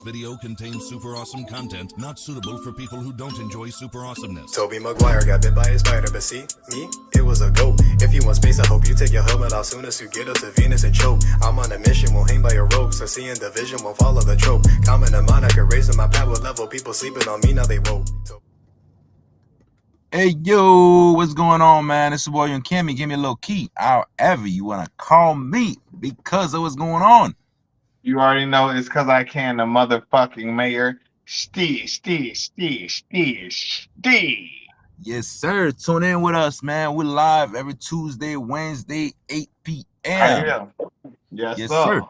Video contains super awesome content not suitable for people who don't enjoy super awesomeness. Toby Maguire got bit by a spider, but see, me, it was a goat. If you want space, I hope you take your helmet off soon as you get up to Venus and choke. I'm on a mission, won't hang by your rope, so seeing the vision won't follow the trope. Common a moniker, raising my power level, people sleeping on me, now they woke. Hey, yo, what's going on, man? It's your boy, Young Cammy. Give me a little key, however you want to call me, because of what's going on. You already know it's because I can, the motherfucking mayor. Steve. Yes, sir. Tune in with us, man. We're live every Tuesday, Wednesday, 8 p.m. Yeah. Yes, sir.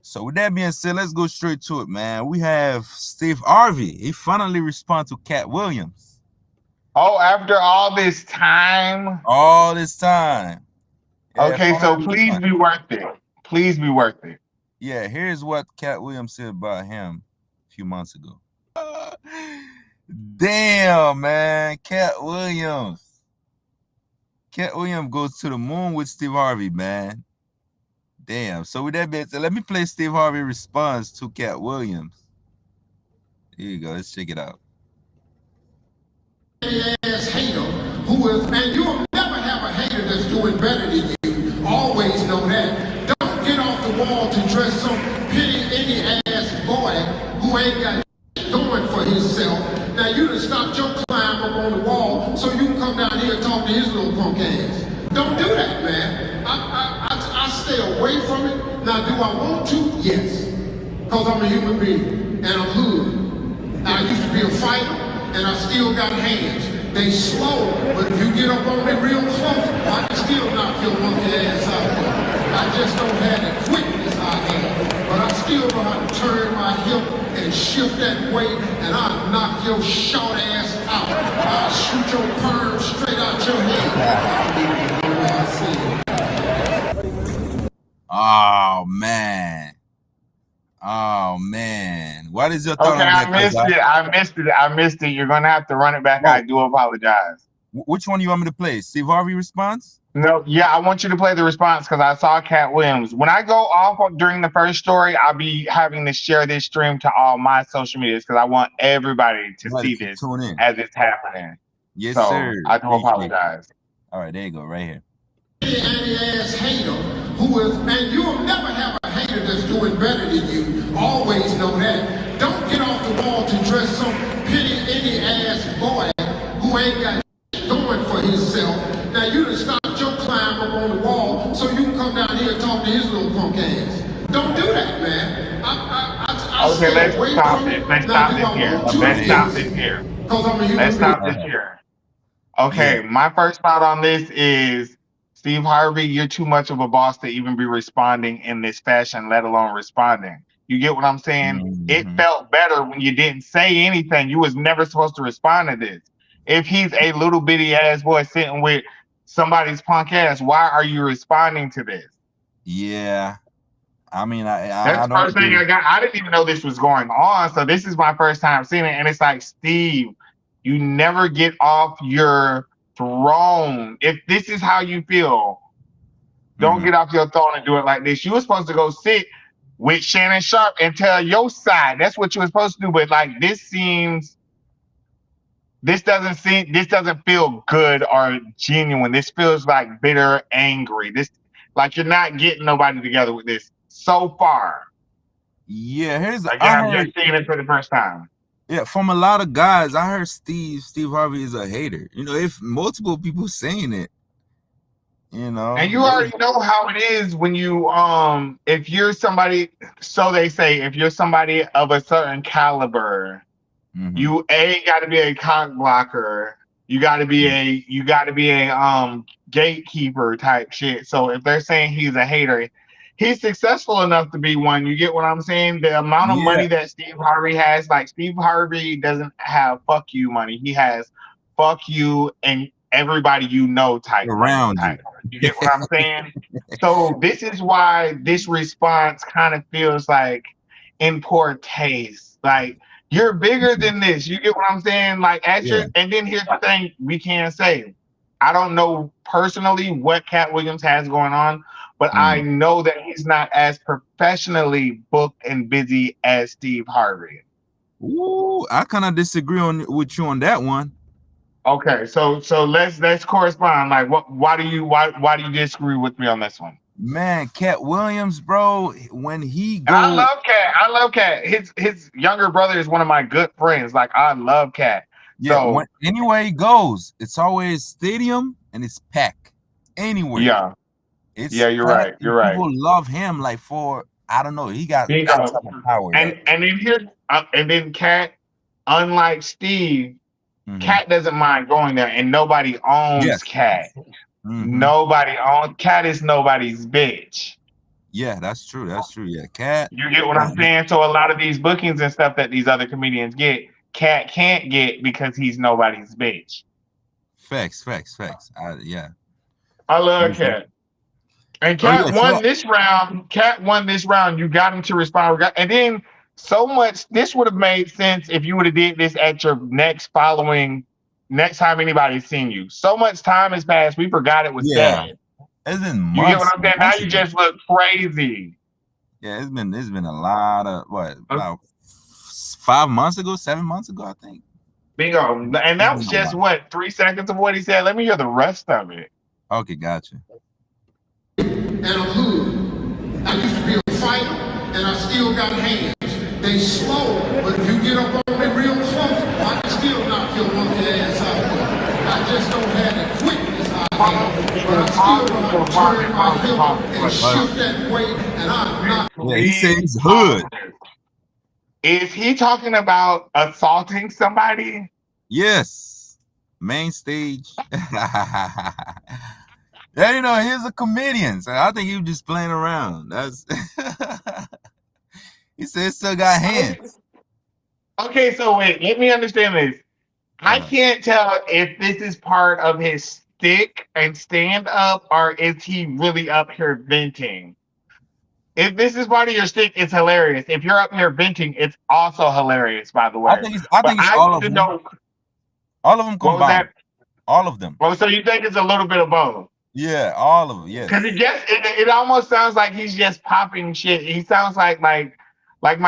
So with that being said, let's go straight to it, man. We have Steve Harvey. He finally responded to Katt Williams. Oh, after all this time? All this time. Yeah, okay, so please be worth it. Please be worth it. Yeah, here's what Katt Williams said about him a few months ago. Damn, man. Katt Williams. Katt Williams goes to the moon with Steve Harvey, man. Damn. So with that being said, let me play Steve Harvey response to Katt Williams. Here you go. Let's check it out. Ass hater who is, man, you'll never have a hater that's doing better than you. Always know that. Don't get off the wall to dress some pity any ass boy who ain't got going for himself. Now you done stopped your climb up on the wall so you can come down here and talk to his little punk ass. Don't do that, man. I stay away from it. Now do I want to? Yes. Because I'm a human being and I'm hood. Now I used to be a fighter. And I still got hands. They slow, but if you get up on me real close, I can still knock your monkey ass out there. I just don't have the quickness I have. But I still know how to turn my hip and shift that weight, and I'll knock your short ass out. I'll shoot your perm straight out your head. Oh, man. Oh, man. What is your thought on that? I missed it. You're going to have to run it back. I do apologize. Which one do you want me to play? Steve Harvey response? No, yeah, I want you to play the response because I saw Katt Williams. When I go off during the first story, I'll be having to share this stream to all my social medias because I want everybody to see this as it's happening. Yes, so sir. I do apologize. All right, there you go, right here. Ass hater who is, man, you'll never have a hater that's doing better than you. Always know that. Don't get off the wall to dress some pity any ass boy who ain't got going for himself. Now you done stopped your climb up on the wall so you can come down here and talk to his little punk ass. Don't do that, man. Okay, let's stop it. Let's stop this here. Let's stop this here. Okay, my first thought on this is, Steve Harvey, you're too much of a boss to even be responding in this fashion, let alone responding. You get what I'm saying? Mm-hmm. It felt better when you didn't say anything. You was never supposed to respond to this. If he's a little bitty ass boy sitting with somebody's punk ass, why are you responding to this? Yeah. I mean, that's the first thing I got. I didn't even know this was going on. So this is my first time seeing it. And it's like, Steve, you never get off your throne. If this is how you feel, don't get off your throne and do it like this. You were supposed to go sit with Shannon Sharp and tell your side. That's what you were supposed to do. But like this doesn't feel good or genuine. This feels like bitter, angry. This, like, you're not getting nobody together with this so far. Yeah, I'm just seeing it for the first time. Yeah, from a lot of guys, I heard Steve Harvey is a hater. You know, if multiple people saying it, you know. And you already know how it is when you if you're somebody, so they say, if you're somebody of a certain caliber, you got to be a cock blocker. You got to be a gatekeeper type shit. So if they're saying he's a hater, he's successful enough to be one. You get what I'm saying? The amount of money that Steve Harvey has, like, Steve Harvey doesn't have fuck you money. He has fuck you and everybody you know type around type. You get what I'm saying? So this is why this response kind of feels like in poor taste. Like, you're bigger than this. You get what I'm saying? Like, and then here's the thing we can't say. I don't know personally what Katt Williams has going on, but I know that he's not as professionally booked and busy as Steve Harvey. Ooh, I kind of disagree with you on that one. Okay, so let's correspond. Like, why do you disagree with me on this one? Man, Katt Williams, bro, when he go, I love Katt. I love Katt. His younger brother is one of my good friends. Like, I love Katt. Yeah, so, anywhere he goes, it's always stadium and it's packed. Anywhere. Yeah. Yeah, you're right. You're right. People love him like for, I don't know, he got some power. And then here, and then Katt, unlike Steve, Katt doesn't mind going there, and nobody owns Katt. Nobody owns Katt. Is nobody's bitch. Yeah, that's true. That's true. Yeah, Katt. You get what I'm saying? So a lot of these bookings and stuff that these other comedians get, Katt can't get because he's nobody's bitch. Facts. Yeah. I love Katt. And Katt won this round. Katt won this round. You got him to respond. And then so much, this would have made sense if you would have did this at your next time anybody's seen you. So much time has passed. We forgot it was dead. It's been months. You get what I'm saying? Now you just look crazy. Yeah, it's been a lot of about 5 months ago, 7 months ago, I think. Bingo. And that was just 3 seconds of what he said. Let me hear the rest of it. Okay, gotcha. And I'm hood. I used to be a fighter, and I still got hands. They slow, but if you get up on me real close, I can still knock your monkey ass out. I just don't have the quickness I have, but I still want to turn my hip and shift that weight, and I'm not. Yeah, he said he's hood. Is he talking about assaulting somebody? Yes. Main stage. Yeah, you know, he's a comedian, so I think he was just playing around. That's he said still got hands. Okay, so wait, let me understand this. I can't tell if this is part of his stick and stand up, or is he really up here venting? If this is part of your stick, it's hilarious. If you're up here venting, it's also hilarious, by the way. I think it's all of them. All of them combined. All of them. Well, so you think it's a little bit of both? Yeah, all of them. Yeah. Because it almost sounds like he's just popping shit. He sounds like my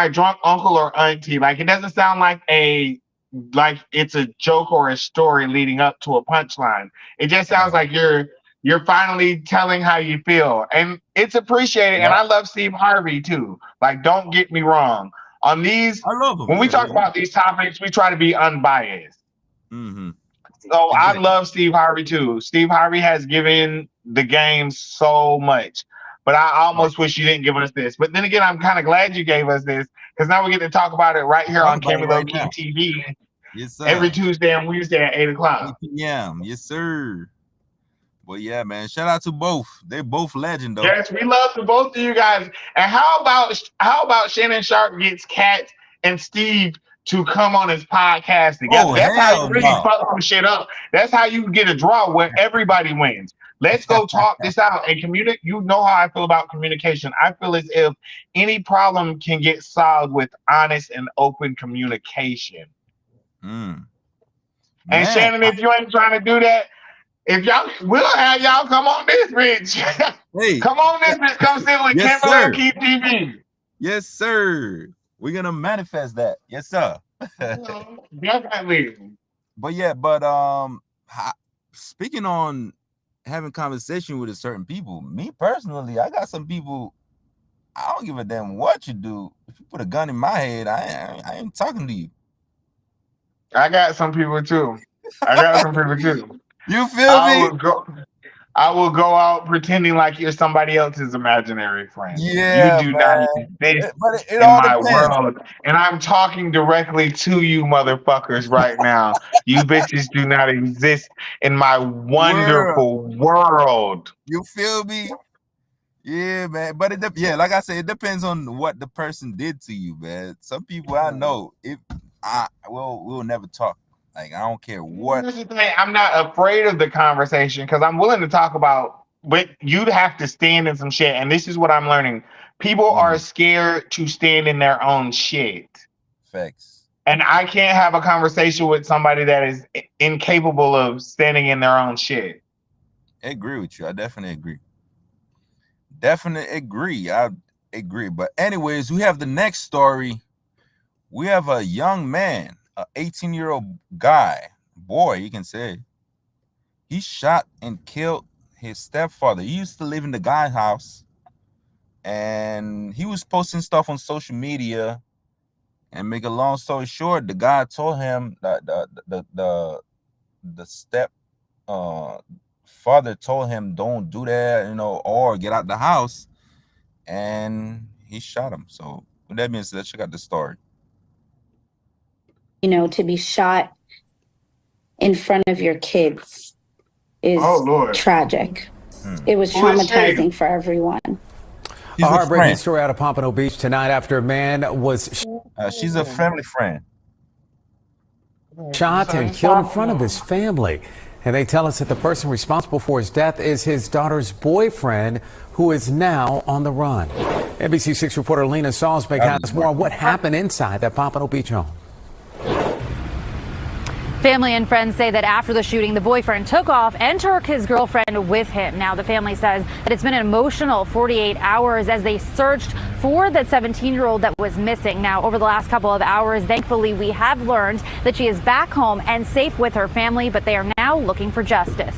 drunk uncle or auntie. Like, it doesn't sound like it's a joke or a story leading up to a punchline. It just sounds like you're finally telling how you feel, and it's appreciated. And I love Steve Harvey too. Like, don't get me wrong. On these, I love him. When we talk about these topics, we try to be unbiased. So I love Steve Harvey too. Steve Harvey has given the game so much, but I almost wish you didn't give us this. But then again, I'm kind of glad you gave us this, because now we get to talk about it right here on Cammy Low Key TV. Yes, sir. Every Tuesday and Wednesday at 8 o'clock. 8 p.m. Yes, sir. Well, yeah, man. Shout out to both. They're both legend, though. Yes, we love the both of you guys. And how about Shannon Sharp gets Katt and Steve to come on his podcast together? That's how you really fuck some shit up. That's how you get a draw where everybody wins. Let's go talk this out and communicate. You know how I feel about communication. I feel as if any problem can get solved with honest and open communication. And Shannon, if you ain't trying to do that, we'll have y'all come on this bitch. Hey, come on this bitch. Come sit with Cammy Low Key TV. Yes, sir. We're gonna manifest that. Yes, sir. Definitely. But speaking on having conversation with a certain people, me personally, I got some people, I don't give a damn what you do. If you put a gun in my head, I ain't talking to you. I got some people too. You feel me? I will go out pretending like you're somebody else's imaginary friend. Yeah, you do not exist in my world. And I'm talking directly to you motherfuckers right now. You bitches do not exist in my wonderful world. You feel me? Yeah, man. But like I said, it depends on what the person did to you, man. Some people I know, we'll never talk. Like, I don't care what. Here's the thing, I'm not afraid of the conversation, because I'm willing to talk about, but you'd have to stand in some shit. And this is what I'm learning. People are scared to stand in their own shit. Facts. And I can't have a conversation with somebody that is incapable of standing in their own shit. I agree with you. I definitely agree. Definitely agree. I agree. But anyways, we have the next story. We have a young man, an 18-year-old guy, boy, you can say. He shot and killed his stepfather. He used to live in the guy's house, and he was posting stuff on social media. And make a long story short, the guy told him that the step father told him, don't do that, or get out the house, and he shot him. So with that being said, let's check out the story. To be shot in front of your kids is tragic. It was traumatizing for everyone. A heartbreaking story out of Pompano Beach tonight after a man was she's a family friend. Shot and killed in front of his family. And they tell us that the person responsible for his death is his daughter's boyfriend, who is now on the run. NBC6 reporter Lena Salzbeck has more on what happened inside that Pompano Beach home. Family and friends say that after the shooting, the boyfriend took off and took his girlfriend with him. Now, the family says that it's been an emotional 48 hours as they searched for the 17-year-old that was missing. Now, over the last couple of hours, thankfully, we have learned that she is back home and safe with her family, but they are now looking for justice.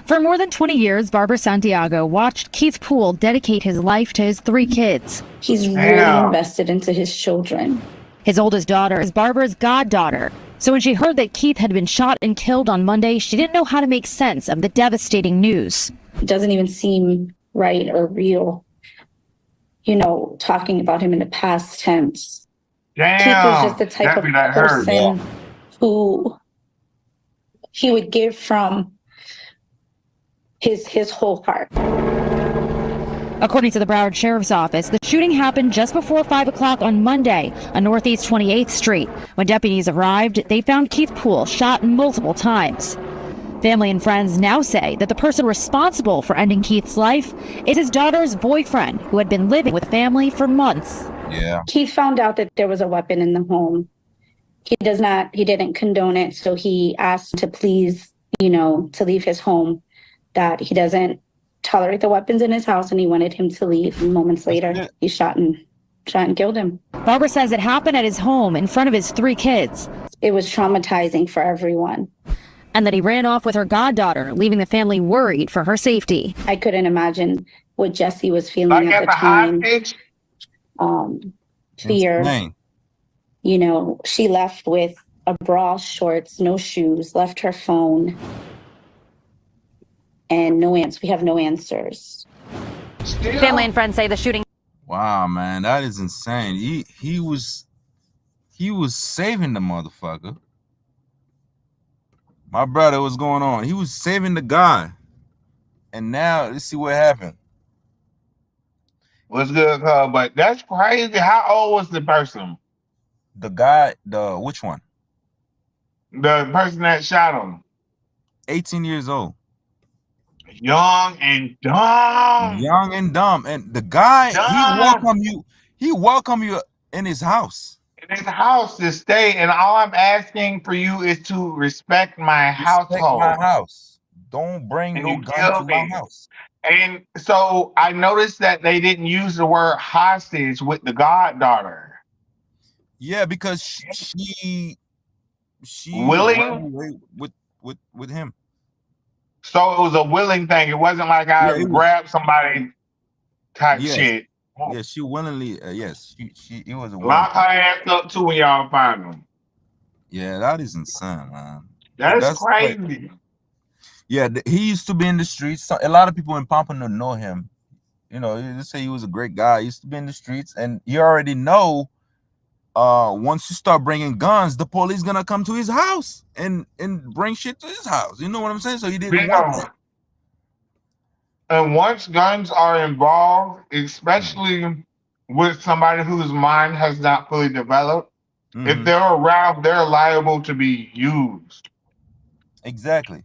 For more than 20 years, Barbara Santiago watched Keith Poole dedicate his life to his 3 kids. He's really invested into his children. His oldest daughter is Barbara's goddaughter. So when she heard that Keith had been shot and killed on Monday, she didn't know how to make sense of the devastating news. It doesn't even seem right or real, talking about him in the past tense. Damn, Keith was just the type of person who he would give from his whole heart. According to the Broward Sheriff's Office, the shooting happened just before 5 o'clock on Monday on Northeast 28th Street. When deputies arrived, they found Keith Poole shot multiple times. Family and friends now say that the person responsible for ending Keith's life is his daughter's boyfriend, who had been living with the family for months. Yeah. Keith found out that there was a weapon in the home. He didn't condone it, so he asked to please, to leave his home, that he doesn't tolerate the weapons in his house, and he wanted him to leave. And moments later, he shot and killed him. Barbara says it happened at his home in front of his 3 kids. It was traumatizing for everyone. And that he ran off with her goddaughter, leaving the family worried for her safety. I couldn't imagine what Jesse was feeling at the time. Fear. She left with a bra, shorts, no shoes, left her phone. And no answer. We have no answers. Family and friends say the shooting. Wow, man, that is insane. He was saving the motherfucker. My brother, what's going on? He was saving the guy, and now let's see what happened. What's good, cuz? But that's crazy. How old was the person? The guy, which one? The person that shot him. 18 years old. Young and dumb. Young and dumb. And the guy, he welcomed you in his house. In his house to stay. And all I'm asking for you is to respect my household. My house. Don't bring no gun to my house. And so I noticed that they didn't use the word hostage with the goddaughter. Yeah, because she willing with him. So it was a willing thing. It wasn't like I grabbed somebody type shit. Yeah, she willingly. Yes, it was a. Lock her ass up too when y'all find them. Yeah, that is insane, man. That's crazy. Yeah, he used to be in the streets. So a lot of people in Pompano know him. They say he was a great guy. He used to be in the streets, and you already know. Once you start bringing guns, the police gonna come to his house and bring shit to his house. You know what I'm saying? So he didn't want that. And once guns are involved, especially with somebody whose mind has not fully developed, if they're around, they're liable to be used. Exactly.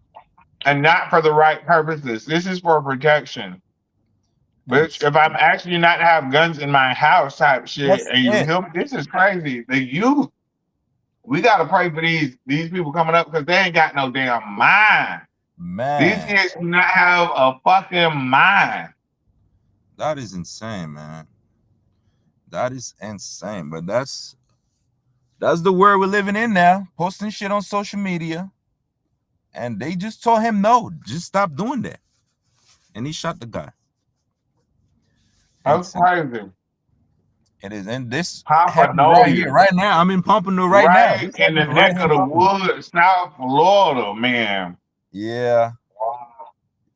And not for the right purposes. This is for protection. Which, if I'm actually not have guns in my house type shit, this is crazy. The youth, we gotta pray for these people coming up because they ain't got no damn mind. These Man, kids do not have a fucking mind. that is insane, man. That is insane. But that's the world we're living in now. Posting shit on social media. And they just told him no, just stop doing that. And he shot the guy. That's crazy. It is, and this happened Pompano, right here, right now. I'm in Pompano right now. Right in the neck of the woods, South Florida, man. Yeah.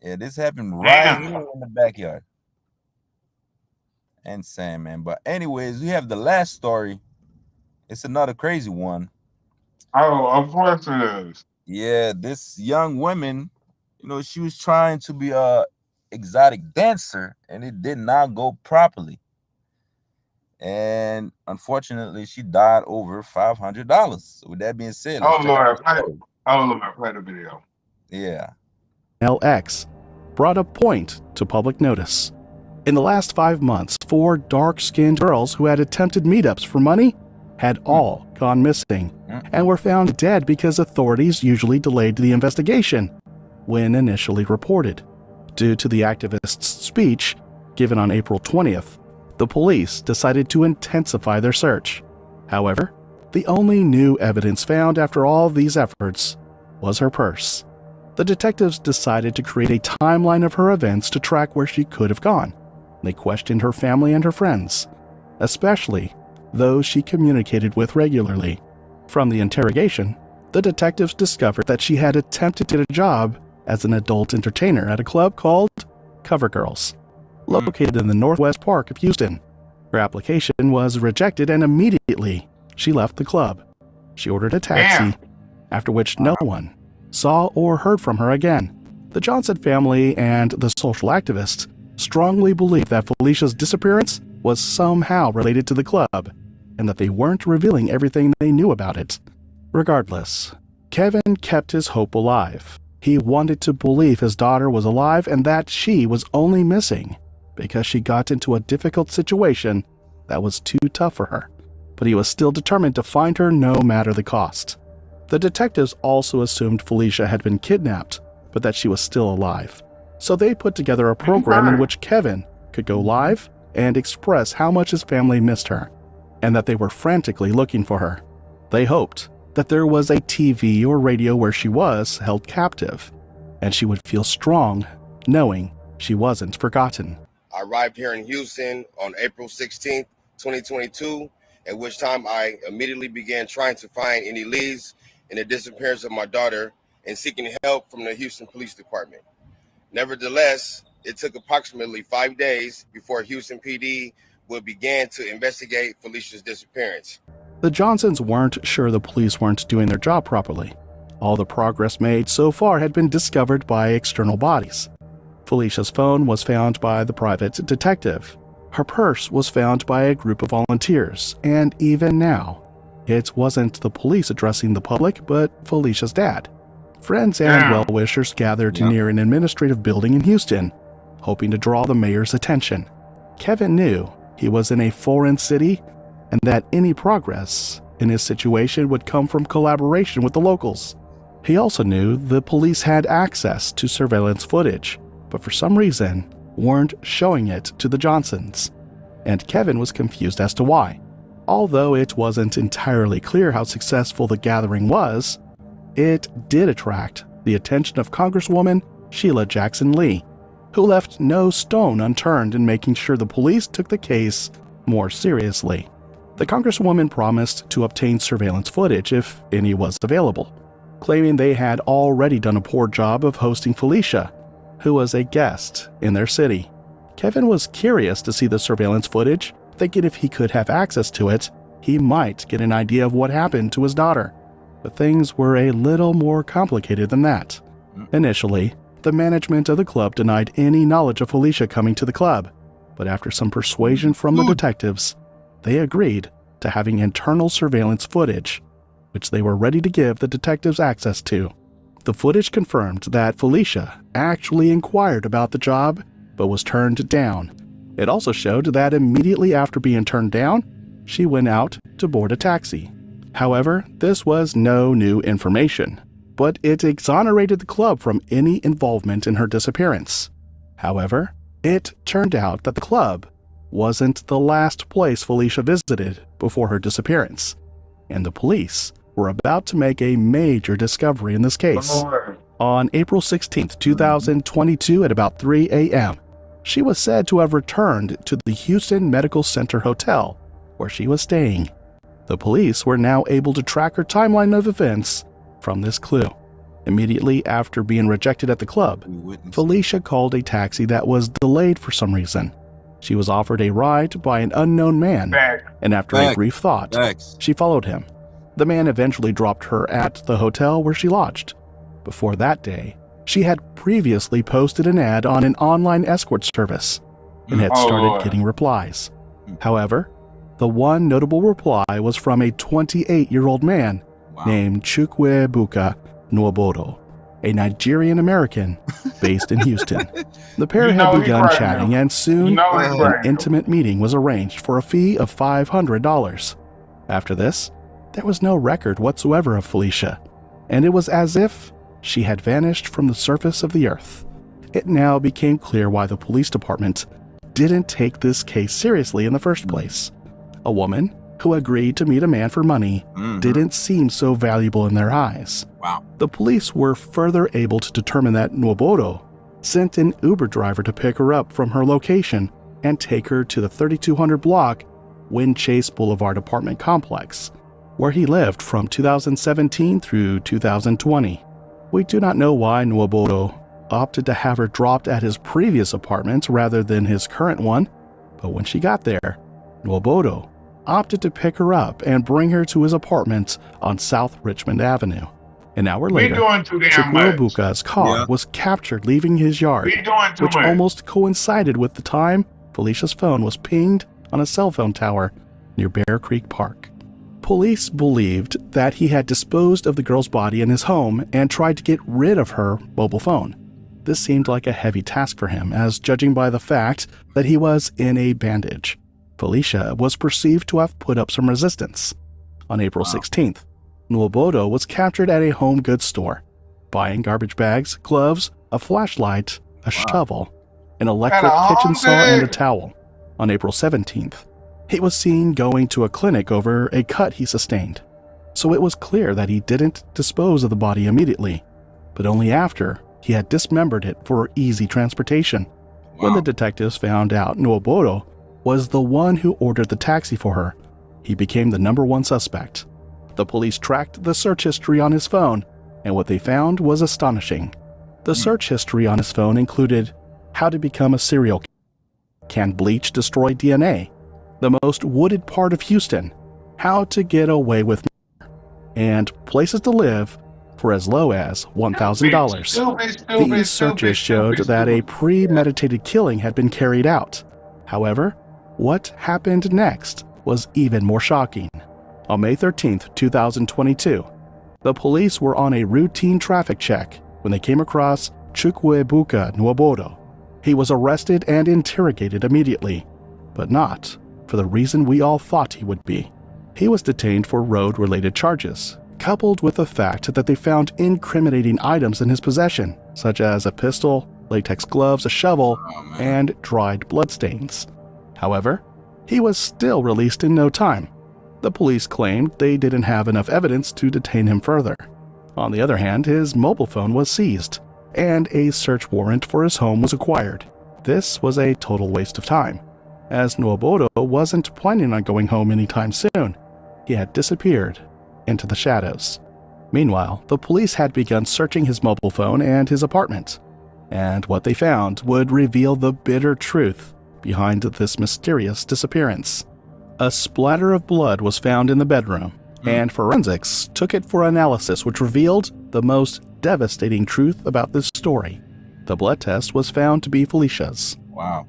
Yeah, this happened right Damn. here in the backyard. Insane, man. But anyways, we have the last story. It's another crazy one. Oh, of course it is. Yeah, this young woman, you know, she was trying to be a exotic dancer, and it did not go properly. And unfortunately, she died over $500. So with that being said, Oh Lord, play the video. Yeah. LX brought a point to public notice. In the last 5 months, 4 dark-skinned girls who had attempted meetups for money had all gone missing and were found dead because authorities usually delayed the investigation when initially reported. Due to the activists' speech given on April 20th, the police decided to intensify their search. However, the only new evidence found after all these efforts was her purse. The detectives decided to create a timeline of her events to track where she could have gone. They questioned her family and her friends, especially those she communicated with regularly. From the interrogation, the detectives discovered that she had attempted to get a job as an adult entertainer at a club called Cover Girls, located in the Northwest Park of Houston. Her application was rejected and immediately she left the club. She ordered a taxi, after which no one saw or heard from her again. The Johnson family and the social activists strongly believe that Felicia's disappearance was somehow related to the club and that they weren't revealing everything they knew about it. Regardless, Kevin kept his hope alive. He wanted to believe his daughter was alive and that she was only missing because she got into a difficult situation that was too tough for her. But he was still determined to find her no matter the cost. The detectives also assumed Felicia had been kidnapped, but that she was still alive. So they put together a program in which Kevin could go live and express how much his family missed her, and that they were frantically looking for her. They hoped that there was a TV or radio where she was held captive, and she would feel strong knowing she wasn't forgotten. I arrived here in Houston on April 16th, 2022, at which time I immediately began trying to find any leads in the disappearance of my daughter and seeking help from the Houston Police Department. Nevertheless, it took approximately 5 days before Houston PD would begin to investigate Felicia's disappearance. The Johnsons weren't sure the police weren't doing their job properly. All the progress made so far had been discovered by external bodies. Felicia's phone was found by the private detective. Her purse was found by a group of volunteers, and even now, it wasn't the police addressing the public, but Felicia's dad. Friends and well-wishers gathered near an administrative building in Houston, hoping to draw the mayor's attention. Kevin knew he was in a foreign city and that any progress in his situation would come from collaboration with the locals. He also knew the police had access to surveillance footage, but for some reason weren't showing it to the Johnsons, and Kevin was confused as to why. Although it wasn't entirely clear how successful the gathering was, it did attract the attention of Congresswoman Sheila Jackson Lee, who left no stone unturned in making sure the police took the case more seriously. The Congresswoman promised to obtain surveillance footage if any was available, claiming they had already done a poor job of hosting Felicia, who was a guest in their city. Kevin was curious to see the surveillance footage, thinking if he could have access to it, he might get an idea of what happened to his daughter. But things were a little more complicated than that. Initially, the management of the club denied any knowledge of Felicia coming to the club, but after some persuasion from the detectives, they agreed to having internal surveillance footage, which they were ready to give the detectives access to. The footage confirmed that Felicia actually inquired about the job, but was turned down. It also showed that immediately after being turned down, she went out to board a taxi. However, this was no new information. but it exonerated the club from any involvement in her disappearance. However, it turned out that the club wasn't the last place Felicia visited before her disappearance, and the police were about to make a major discovery in this case. On April 16, 2022 at about 3 a.m., she was said to have returned to the Houston Medical Center Hotel where she was staying. The police were now able to track her timeline of events from this clue. Immediately after being rejected at the club, Felicia called a taxi that was delayed for some reason. She was offered a ride by an unknown man, and after a brief thought, she followed him. The man eventually dropped her at the hotel where she lodged. Before that day, she had previously posted an ad on an online escort service and had started getting replies. However, the one notable reply was from a 28-year-old man named Chukwuebuka Nwabodo, a Nigerian American based in Houston. The pair had begun chatting, and soon an intimate meeting was arranged for a fee of $500. After this, there was no record whatsoever of Felicia, and it was as if she had vanished from the surface of the earth. It now became clear why the police department didn't take this case seriously in the first place. A woman who agreed to meet a man for money didn't seem so valuable in their eyes. The police were further able to determine that Nwabodo sent an Uber driver to pick her up from her location and take her to the 3200 block Wind Chase Boulevard apartment complex, where he lived from 2017 through 2020. We do not know why Nwabodo opted to have her dropped at his previous apartment rather than his current one, but when she got there, Nwabodo opted to pick her up and bring her to his apartment on South Richmond Avenue. An hour later, Chukwuebuka's car was captured leaving his yard, which almost coincided with the time Felicia's phone was pinged on a cell phone tower near Bear Creek Park. Police believed that he had disposed of the girl's body in his home and tried to get rid of her mobile phone. This seemed like a heavy task for him, as judging by the fact that he was in a bandage, Felicia was perceived to have put up some resistance. On April 16th, Nwabodo was captured at a home goods store, buying garbage bags, gloves, a flashlight, a shovel, an electric kitchen saw, and a towel. On April 17th, he was seen going to a clinic over a cut he sustained, so it was clear that he didn't dispose of the body immediately, but only after he had dismembered it for easy transportation. When the detectives found out Nwabodo was the one who ordered the taxi for her, he became the #1 suspect. The police tracked the search history on his phone, and what they found was astonishing. The search history on his phone included how to become a serial killer, can bleach destroy DNA, the most wooded part of Houston, how to get away with murder, and places to live for as low as $1,000. These searches showed that a premeditated killing had been carried out. However, what happened next was even more shocking. On May 13, 2022, the police were on a routine traffic check when they came across Chukwuebuka Nwabodo. He was arrested and interrogated immediately, but not for the reason we all thought he would be. He was detained for road-related charges, coupled with the fact that they found incriminating items in his possession, such as a pistol, latex gloves, a shovel, and dried bloodstains. However, he was still released in no time. The police claimed they didn't have enough evidence to detain him further. On the other hand, his mobile phone was seized, and a search warrant for his home was acquired. This was a total waste of time, as Nwabodo wasn't planning on going home anytime soon. He had disappeared into the shadows. Meanwhile, the police had begun searching his mobile phone and his apartment, and what they found would reveal the bitter truth behind this mysterious disappearance. A splatter of blood was found in the bedroom, and forensics took it for analysis, which revealed the most devastating truth about this story. The blood test was found to be Felicia's.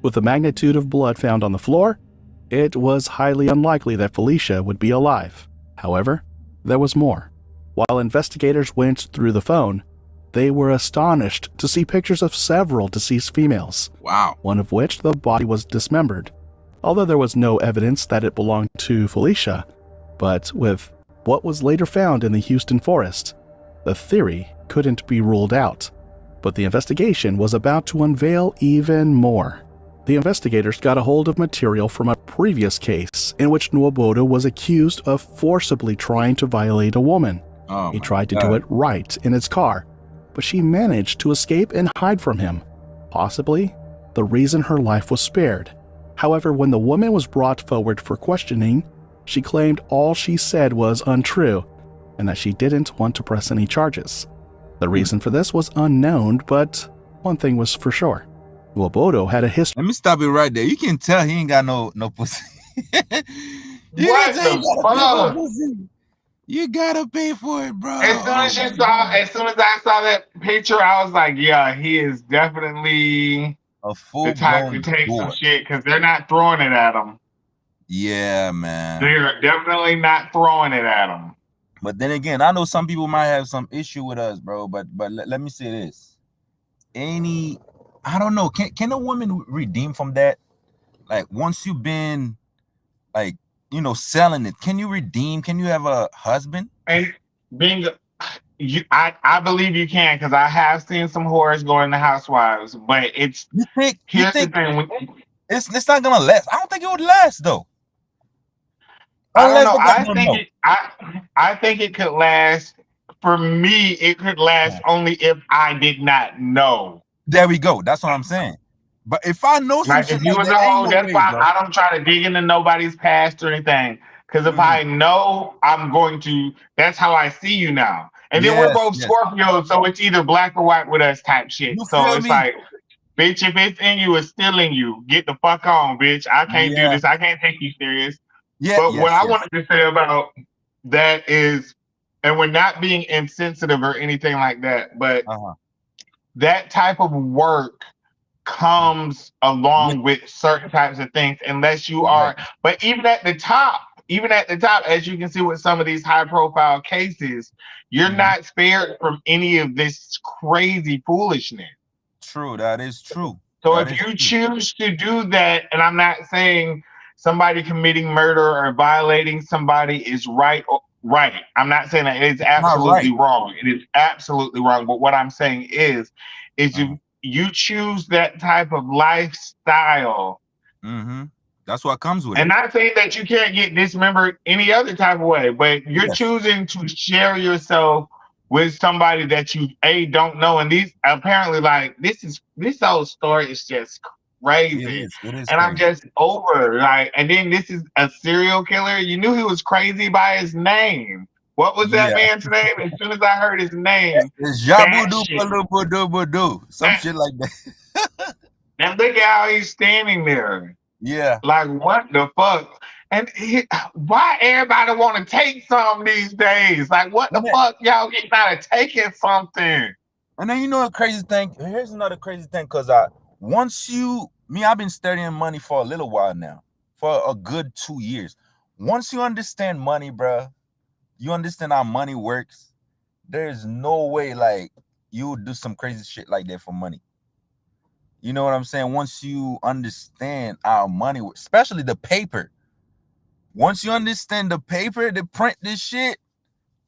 With the magnitude of blood found on the floor, it was highly unlikely that Felicia would be alive. However, there was more. While investigators went through the phone, they were astonished to see pictures of several deceased females, one of which the body was dismembered. Although there was no evidence that it belonged to Felicia, but with what was later found in the Houston forest, The theory couldn't be ruled out, but the investigation was about to unveil even more. The investigators got a hold of material from a previous case in which Nwobodo was accused of forcibly trying to violate a woman. He tried to do it right in his car, but she managed to escape and hide from him, possibly the reason her life was spared. However, when the woman was brought forward for questioning, she claimed all she said was untrue and that she didn't want to press any charges. The reason for this was unknown, but one thing was for sure. Nwobodo had a history. Let me stop it right there. You can tell he ain't got no pussy. What the fuck? You gotta pay for it, bro. As soon as I saw that picture, I was like, yeah, he is definitely a full the type to take some shit because they're not throwing it at him. Yeah, man. They're definitely not throwing it at him. But then again, I know some people might have some issue with us, bro. But let me say this: I don't know. Can a woman redeem from that? Like once you've been, like, you know, selling it, can you redeem? Can you have a husband? And I believe you can, because I have seen some whores go into housewives. But it's here's the thing: it's not gonna last. I don't think it would last though. I don't know. I think it could last. For me, it could last only if I did not know. There we go. That's what I'm saying. But if I know some like shit if you like was that, a hoe, that's why I don't try to dig into nobody's past or anything. Because if I know, I'm going to. That's how I see you now. And then we're both Scorpios, so it's either black or white with us type shit. So it's like, bitch, if it's in you, it's still in you. Get the fuck on, bitch. I can't do this. I can't take you serious. But what I wanted to say about that is, and we're not being insensitive or anything like that, but that type of work comes along with certain types of things, unless you are, but even at the top, as you can see with some of these high profile cases, you're not spared from any of this crazy foolishness. True, that is true. So if you choose to do that, and I'm not saying somebody committing murder or violating somebody is right. I'm not saying that it's absolutely wrong. It is absolutely wrong. But what I'm saying is if you choose that type of lifestyle, that's what comes with it. And not saying that you can't get dismembered any other type of way, but you're choosing to share yourself with somebody that you don't know. And these apparently, like, this whole story is just crazy. It is and crazy. I'm just over, like, and then this is a serial killer. You knew he was crazy by his name. What was that man's name? As soon as I heard his name, it's Jabudu, some shit like that. And look at how he's standing there. Yeah. Like, what the fuck? And why everybody want to take something these days? Like, what the fuck y'all getting out of taking something? And then, you know, a crazy thing. Here's another crazy thing, because I've been studying money for a little while now, for a good 2 years. Once you understand money, bro, you understand how money works. There's no way, like, you would do some crazy shit like that for money. You know what I'm saying? Once you understand how money works, especially the paper. Once you understand the paper to print this shit,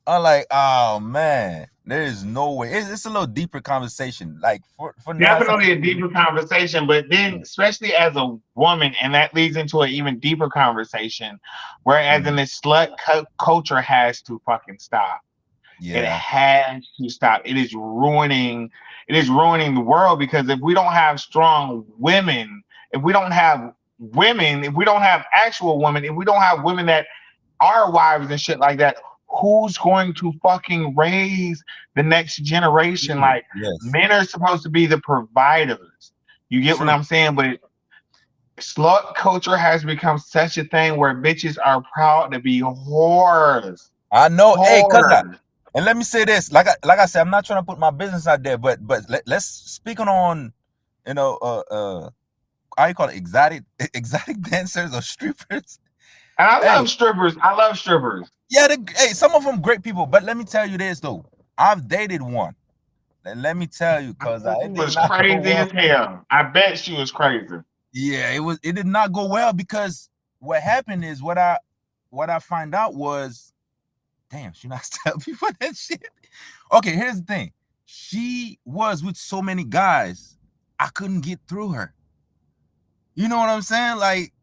I'm like, oh man, there is no way. It's a little deeper conversation. Like for definitely a deeper conversation, but then especially as a woman, and that leads into an even deeper conversation. Whereas in this slut culture has to fucking stop. Yeah. It has to stop. It is ruining the world, because if we don't have strong women, if we don't have actual women, if we don't have women that are wives and shit like that, who's going to fucking raise the next generation? Like, men are supposed to be the providers. You get what I'm saying? But slut culture has become such a thing where bitches are proud to be whores. I know. Hey, and let me say this, like I said, I'm not trying to put my business out there, but let's speak on, you know, how you call it, exotic dancers or strippers. And I love strippers. Yeah, some of them great people, but let me tell you this though, I've dated one, and let me tell you, because it was crazy as hell. I bet she was crazy. Yeah, it did not go well, because what happened is what I find out was, damn, she not stab me for that shit. Okay, here's the thing. She was with so many guys, I couldn't get through her. You know what I'm saying? Like,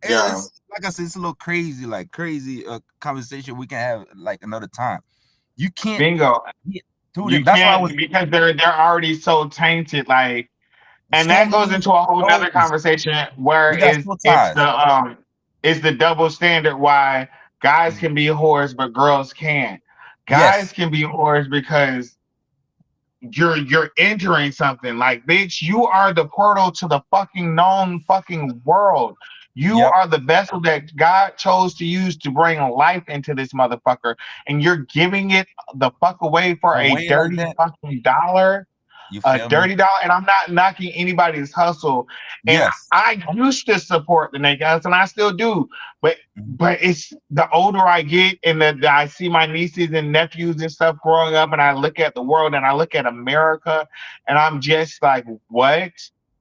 it's like I said, it's a little crazy, like crazy conversation we can have like another time. You can't get through them. That's why because they're already so tainted, like, and that goes into a whole nother conversation where it's the double standard why guys can be whores but girls can't. Guys can be whores because you're entering something. Like, bitch, you are the portal to the fucking known fucking world. You are the vessel that God chose to use to bring life into this motherfucker, and you're giving it the fuck away for a dirty fucking dollar. A dirty dollar, and I'm not knocking anybody's hustle. And I used to support the naked hustle, and I still do. But it's the older I get, and I see my nieces and nephews and stuff growing up, and I look at the world, and I look at America, and I'm just like, what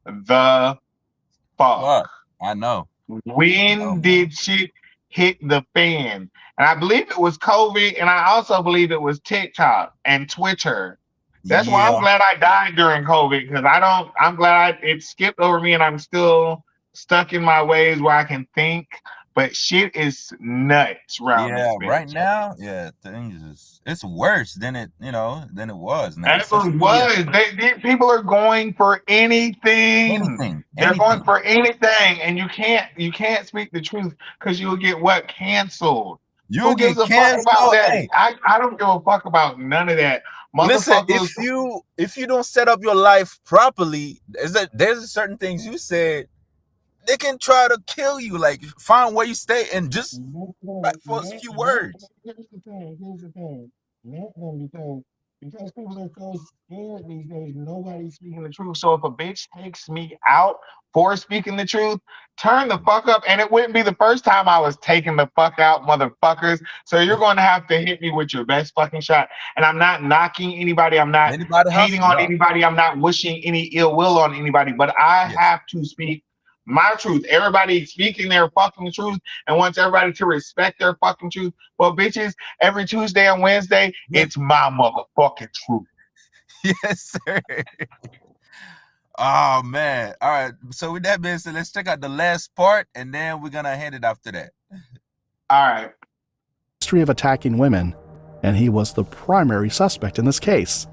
the fuck? I know. When did shit hit the fan? And I believe it was COVID, and I also believe it was TikTok and Twitter. That's why I'm glad I died during COVID, because I'm glad it skipped over me, and I'm still stuck in my ways where I can think. But shit is nuts around this bitch. Right now, things it's worse than it was. Now. People are going for anything. They're going for anything, and you can't speak the truth because you'll get canceled. Who gives a fuck about that? Hey. I don't give a fuck about none of that. Listen, if you don't set up your life properly, there's certain things you said, they can try to kill you. Like, find where you stay and just for a few words. Here's the thing. Because people are so scared these days, nobody's speaking the truth. So if a bitch takes me out for speaking the truth, turn the fuck up. And it wouldn't be the first time I was taking the fuck out, motherfuckers. So you're going to have to hit me with your best fucking shot. And I'm not knocking anybody. I'm not hating on anybody. I'm not wishing any ill will on anybody. But I have to speak my truth. Everybody speaking their fucking truth and wants everybody to respect their fucking truth. Well, bitches, every Tuesday and Wednesday, it's my motherfucking truth. Yes, sir. Oh, man. All right. So with that being said, let's check out the last part, and then we're going to hand it after that. All right. History of attacking women, and he was the primary suspect in this case.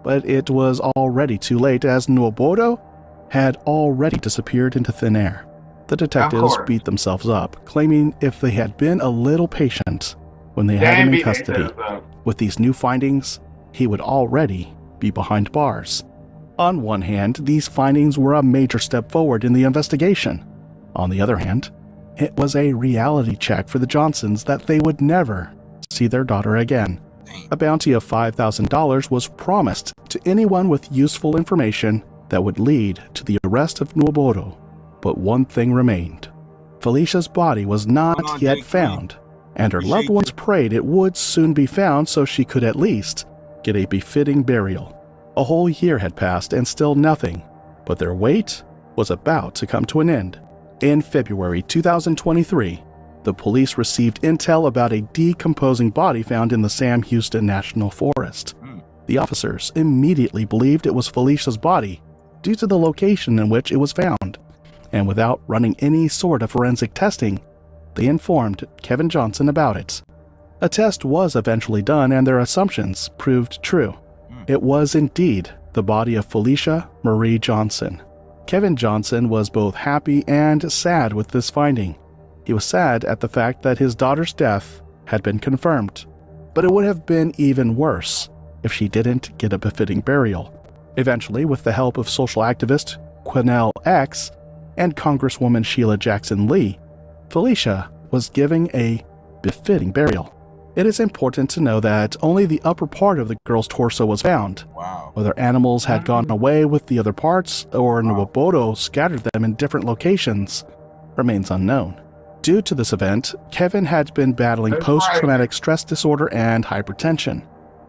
But it was already too late, as Nwobodo had already disappeared into thin air. The detectives beat themselves up, claiming if they had been a little patient when they had him in custody, with these new findings, he would already be behind bars. On one hand, these findings were a major step forward in the investigation. On the other hand, it was a reality check for the Johnsons that they would never see their daughter again. A bounty of $5,000 was promised to anyone with useful information that would lead to the arrest of Nwobodo. But one thing remained. Felicia's body was not yet found, and her loved ones prayed it would soon be found so she could at least get a befitting burial. A whole year had passed and still nothing, but their wait was about to come to an end. In February 2023, the police received intel about a decomposing body found in the Sam Houston National Forest. The officers immediately believed it was Felicia's body due to the location in which it was found, and without running any sort of forensic testing, they informed Kevin Johnson about it. A test was eventually done, and their assumptions proved true. It was indeed the body of Felicia Marie Johnson. Kevin Johnson was both happy and sad with this finding. He was sad at the fact that his daughter's death had been confirmed, but it would have been even worse if she didn't get a befitting burial. Eventually, with the help of social activist Quennell X and Congresswoman Sheila Jackson Lee, Felicia was given a befitting burial. It is important to know that only the upper part of the girl's torso was found. Wow. Whether animals had gone away with the other parts or Nwobodo scattered them in different locations remains unknown. Due to this event, Kevin had been battling post-traumatic stress disorder and hypertension,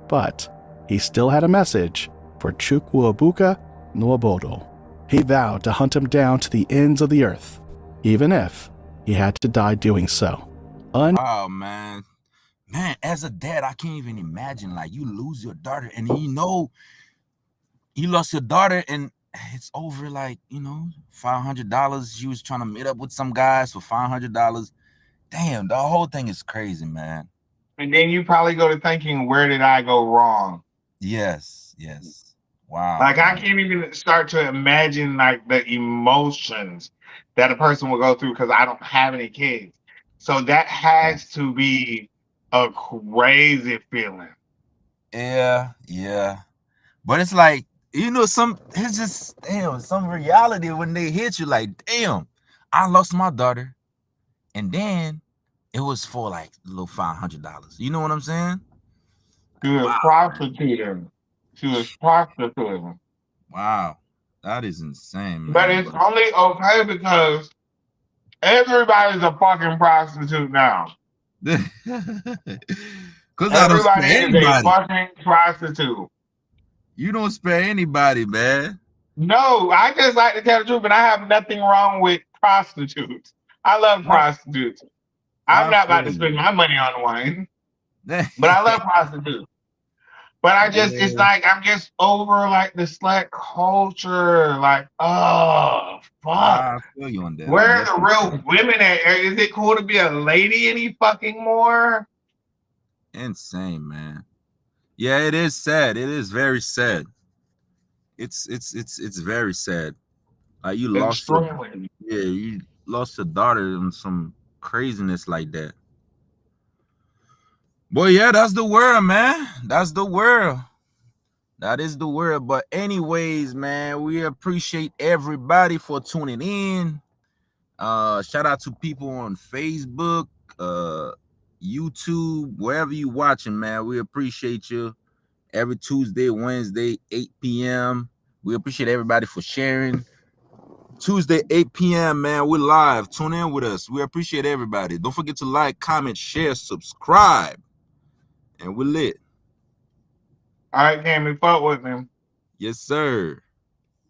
but he still had a message for Chukwuebuka Nwobodo. He vowed to hunt him down to the ends of the earth, even if he had to die doing so. Oh, man. man, as a dad, I can't even imagine, like, you lose your daughter and you know you lost your daughter and it's over, like, you know, $500. You was trying to meet up with some guys for $500. Damn, the whole thing is crazy, man. And then you probably go to thinking, where did I go wrong? Yes, yes. Wow. Like, I can't even start to imagine, like, the emotions that a person will go through because I don't have any kids. So that has to be a crazy feeling. Yeah, yeah. But it's like, you know, it's just, damn, some reality when they hit you, like, damn, I lost my daughter. And then it was for like a little $500. You know what I'm saying? She was prostituting. She was prostituting. Wow. That is insane, man. But it's only okay because everybody's a fucking prostitute now. Because I don't spare Everybody is a anybody. fucking prostitute. You don't spare anybody, man. No, I just like to tell the truth, but I have nothing wrong with prostitutes. I love prostitutes. I'm not about to spend my money on one, but I love prostitutes. But I just, it's like, I'm just over like the slut culture. Like, oh, fuck. I feel you on that. Where are the real women at? Is it cool to be a lady any fucking more? Insane, man. Yeah, it is sad. It is very sad. It's very sad. Like, you lost you lost a daughter on some craziness like that. Boy, yeah, that's the world, man. That's the world. That is the world. But anyways, man, we appreciate everybody for tuning in. Shout out to people on Facebook, YouTube, wherever you watching, man. We appreciate you. Every Tuesday, Wednesday, 8 p.m. We appreciate everybody for sharing. Tuesday, 8 p.m., man, we're live. Tune in with us. We appreciate everybody. Don't forget to like, comment, share, subscribe. And we're lit. All right, Cammy, fuck with him. Yes, sir.